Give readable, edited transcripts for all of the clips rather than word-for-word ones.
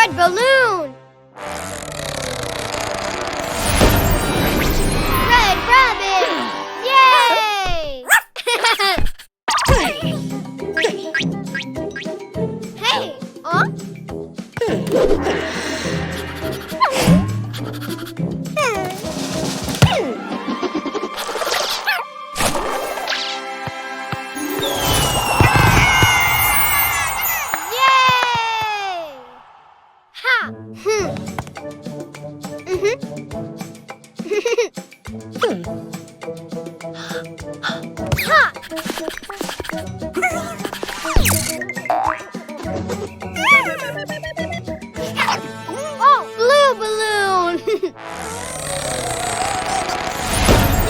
red balloon! Red rabbit! Yay! Hey! Huh? Oh, blue balloon!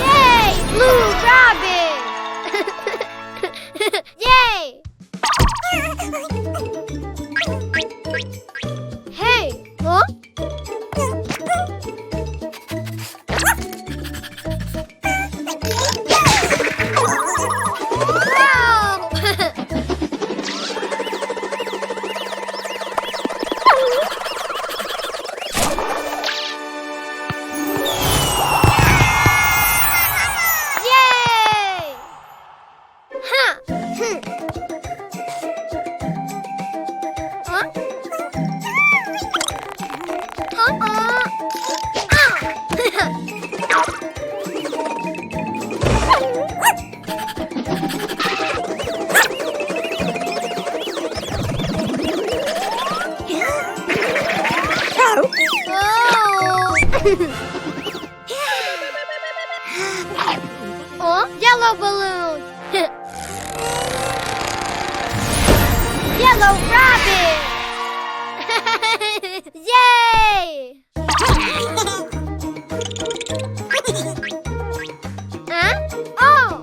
Yay! Blue rabbit! Yay! Hey! Huh? Oh, yellow balloon! Yellow rabbit! Yay! Huh? Oh!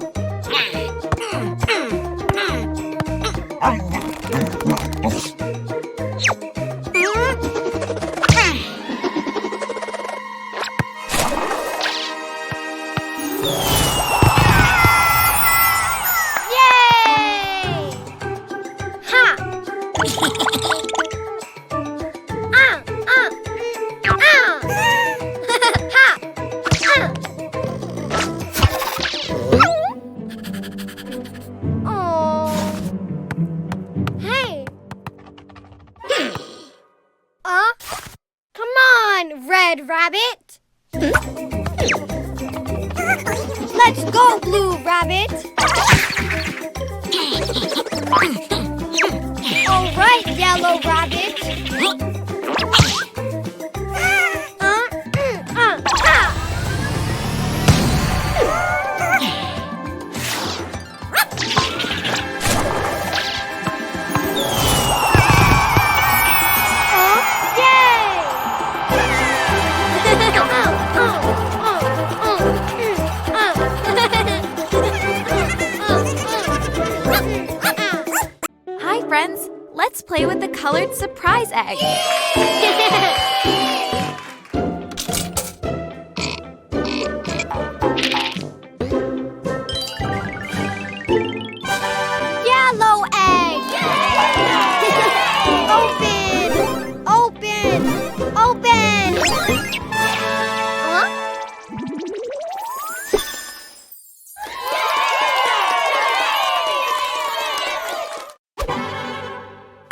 Red rabbit. Let's go, blue rabbit. All right, yellow rabbit. Friends, let's play with the colored surprise egg. Yellow egg! Open! Open! Open! Huh?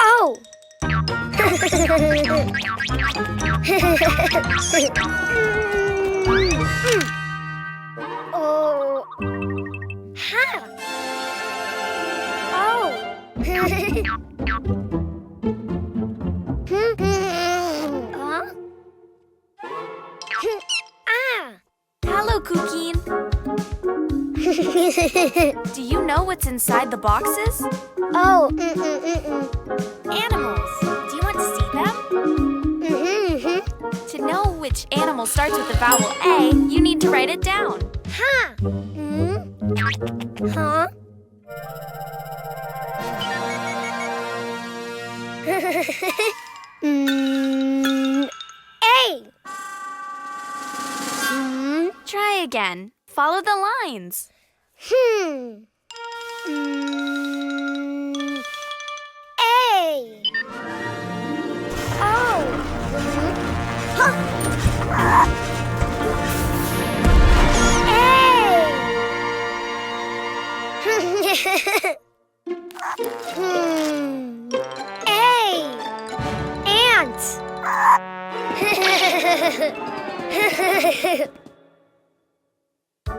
Oh! Oh. Huh. Oh. Huh? Ah. Hello, Cuquín. Do you know what's inside the boxes? Oh. Animals. Do you want to see them? To know which animal starts with the vowel A, you need to write it down. Huh. Huh? A. Try again. Follow the lines. A. Oh.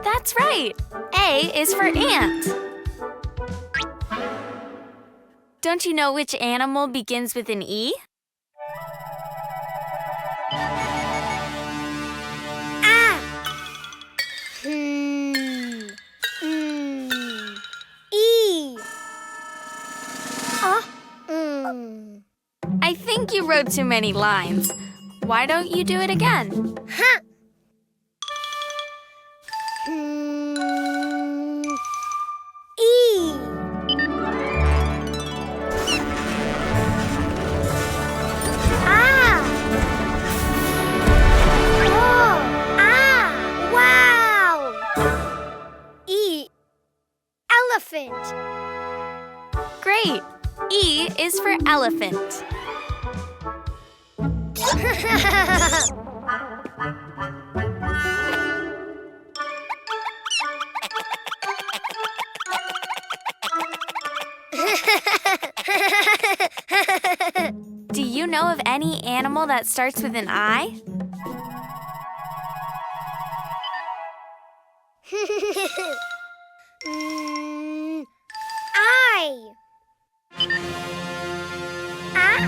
That's right. A is for ant. Don't you know which animal begins with an E? Ah. E. I think you wrote too many lines. Why don't you do it again? Huh. E. Ah. Oh. Ah. Wow. E. Elephant. Great. E is for elephant. Do you know of any animal that starts with an I? I. Ah.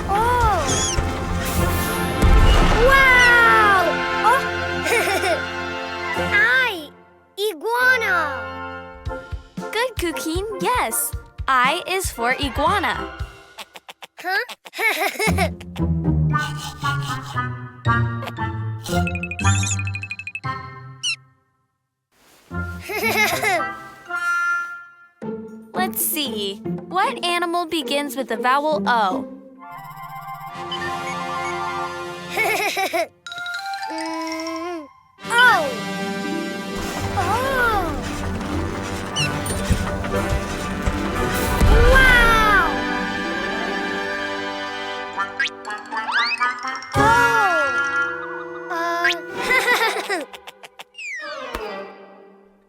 Oh. Wow. Oh. I. Iguana. Good, Cuquín. Yes. I is for iguana. Huh? Let's see. What animal begins with the vowel O? Oh. Oh. Wow.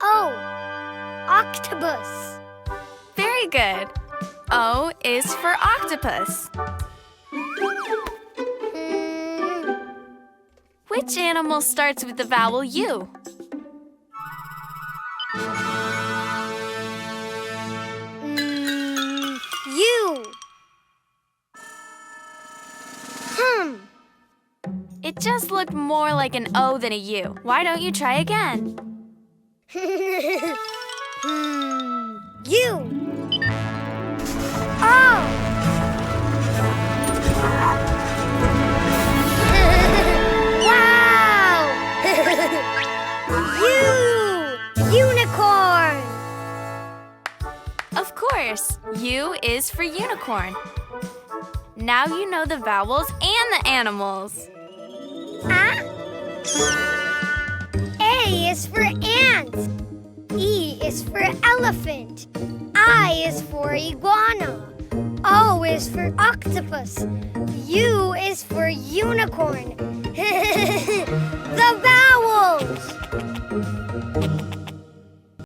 Oh. Octopus. Very good. O is for octopus. Which animal starts with the vowel U? U. It just looked more like an O than a U. Why don't you try again? U. Oh. Wow. Unicorn. Of course, U is for unicorn. Now you know the vowels and the animals. Ah. A is for ant. E is for elephant. I is for iguana. O is for octopus. U is for unicorn.